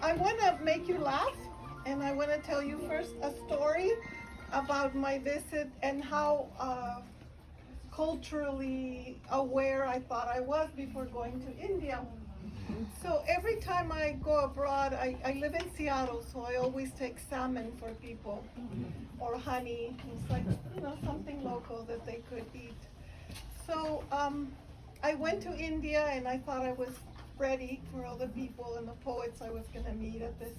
I want to make you laugh, and I want to tell you first a story about my visit and how culturally aware I thought I was before going to India. So every time I go abroad, I live in Seattle, so I always take salmon for people, or honey. It's like, something local that they could eat. So I went to India, and I thought I was ready for all the people and the poets I was going to meet at this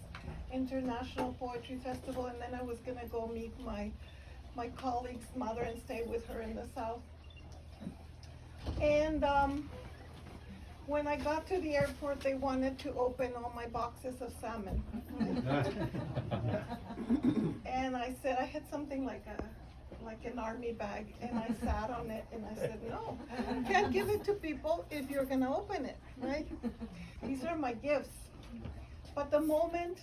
international poetry festival, and then I was going to go meet my colleague's mother and stay with her in the South. And when I got to the airport, they wanted to open all my boxes of salmon. And I said I had something like an army bag, and I sat on it, and I said, no, you can't give it to people if you're gonna open it, right? These are my gifts. But the moment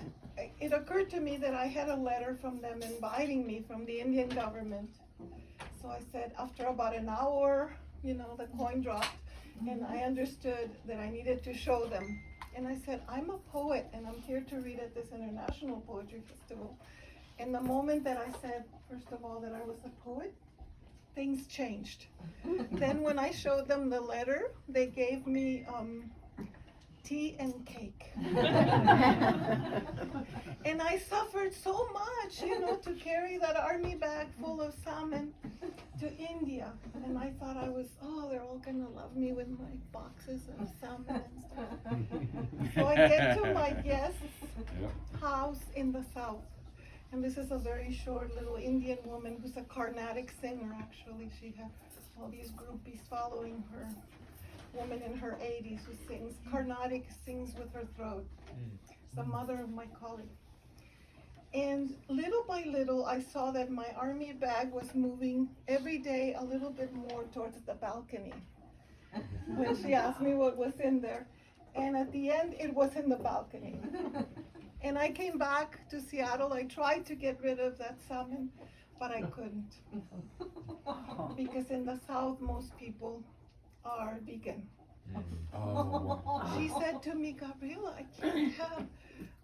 it occurred to me that I had a letter from them inviting me from the Indian government. So I said, after about an hour, the coin dropped, and I understood that I needed to show them. And I said, I'm a poet, and I'm here to read at this International Poetry Festival. And the moment that I said, first of all, that I was a poet, things changed. Then when I showed them the letter, they gave me tea and cake. And I suffered so much, to carry that army bag full of salmon to India. And I thought they're all gonna love me with my boxes of salmon and stuff. So I get to my guest's house in the South. And this is a very short little Indian woman who's a Carnatic singer, actually. She has all these groupies following her. Woman in her 80s who sings Carnatic, sings with her throat. It's the mother of my colleague. And little by little, I saw that my army bag was moving every day a little bit more towards the balcony. When she asked me what was in there. And at the end, it was in the balcony. And I came back to Seattle. I tried to get rid of that salmon, but I couldn't. Because in the South, most people are vegan. She said to me, Gabriella, I can't have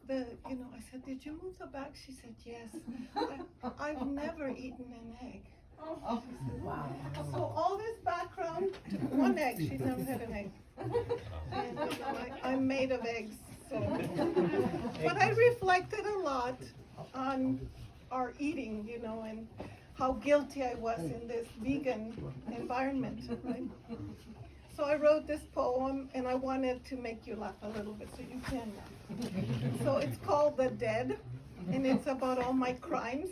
I said, did you move the bag? She said, yes. I've never eaten an egg. Wow. So all this background, one egg, she's never had an egg. And I'm made of eggs. So. But I reflected a lot on our eating, and how guilty I was in this vegan environment, right? So I wrote this poem, and I wanted to make you laugh a little bit, so you can laugh. So it's called The Dead, and it's about all my crimes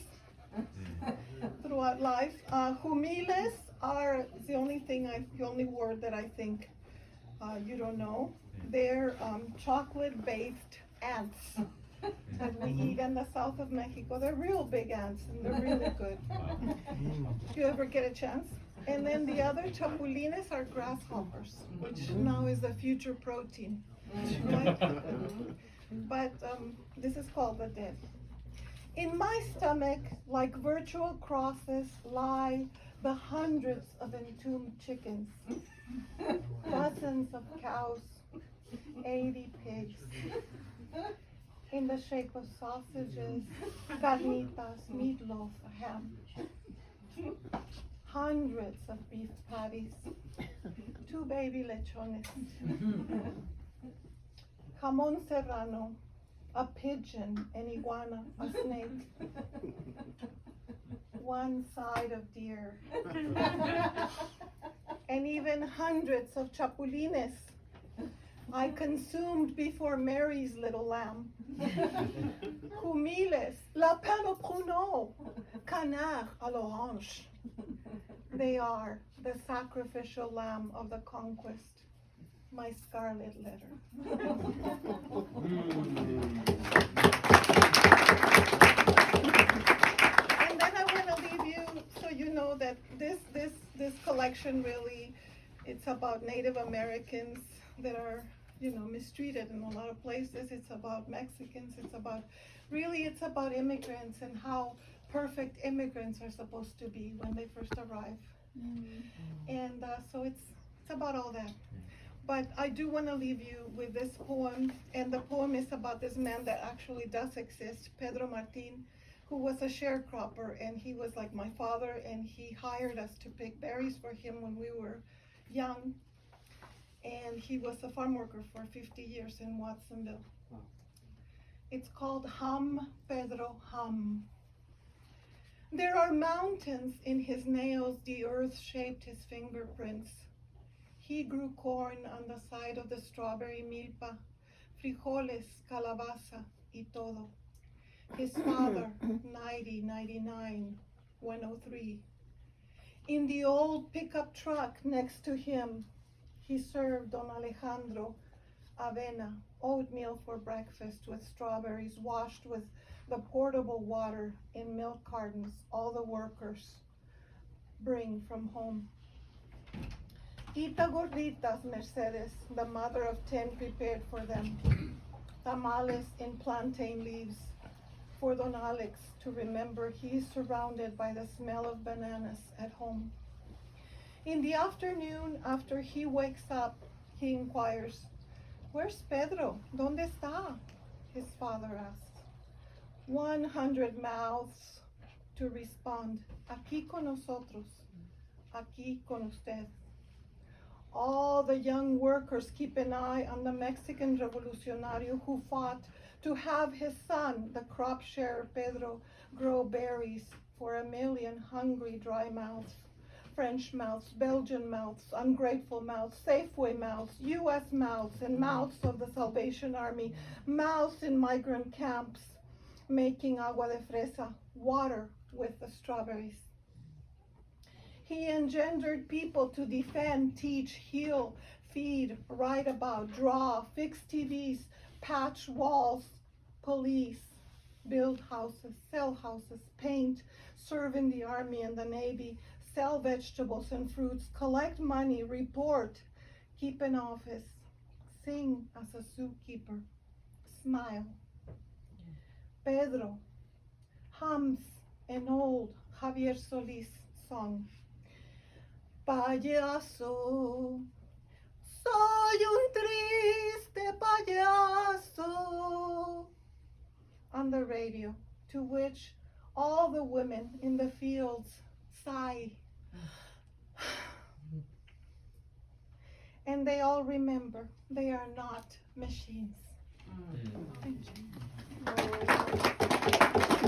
throughout life. Humiles are the only word that I think you don't know. They're chocolate-based ants that we eat in the south of Mexico. They're real big ants, and they're really good. If you ever get a chance. And then the other chapulines are grasshoppers, which now is the future protein. Right? But this is called The Dead. In my stomach, like virtual crosses, lie the hundreds of entombed chickens, dozens of cows, 80 pigs, in the shape of sausages, carnitas, meatloaf, ham. Hundreds of beef patties, 2 baby lechones, jamón serrano, a pigeon, an iguana, a snake, 1 side of deer, and even hundreds of chapulines I consumed before Mary's little lamb. Humiles, lapin au pruneau, canard à l'orange. They are the sacrificial lamb of the conquest, my scarlet letter. And then I want to leave you so you know that this collection really, it's about Native Americans that are, mistreated in a lot of places. It's about Mexicans. It's about immigrants and how perfect immigrants are supposed to be when they first arrive. And so it's about all that. But I do want to leave you with this poem, and the poem is about this man that actually does exist, Pedro Martin, who was a sharecropper, and he was like my father, and he hired us to pick berries for him when we were young, and he was a farm worker for 50 years in Watsonville. Wow. It's called Hum, Pedro, Hum. There are mountains in his nails, the earth shaped his fingerprints. He grew corn on the side of the strawberry milpa, frijoles, calabaza, y todo. His father, 90, 99, 103. In the old pickup truck next to him, he served Don Alejandro avena, oatmeal for breakfast with strawberries washed with the portable water in milk cartons all the workers bring from home. Tita gorditas, Mercedes, the mother of 10, prepared for them. Tamales in plantain leaves for Don Alex to remember he is surrounded by the smell of bananas at home. In the afternoon, after he wakes up, he inquires, "Where's Pedro? ¿Dónde está?" his father asks. 100 mouths to respond, "Aquí con nosotros, aquí con usted." All the young workers keep an eye on the Mexican revolucionario who fought to have his son, the crop sharer Pedro, grow berries for 1,000,000 hungry dry mouths. French mouths, Belgian mouths, ungrateful mouths, Safeway mouths, US mouths, and mouths of the Salvation Army, mouths in migrant camps, making agua de fresa, water with the strawberries. He engendered people to defend, teach, heal, feed, write about, draw, fix TVs, patch walls, police, build houses, sell houses, paint, serve in the army and the navy, sell vegetables and fruits, collect money, report, keep an office, sing as a zookeeper, smile. Pedro hums an old Javier Solís song. Payaso, soy un triste payaso, on the radio, to which all the women in the fields sigh. And they all remember they are not machines. Thank you.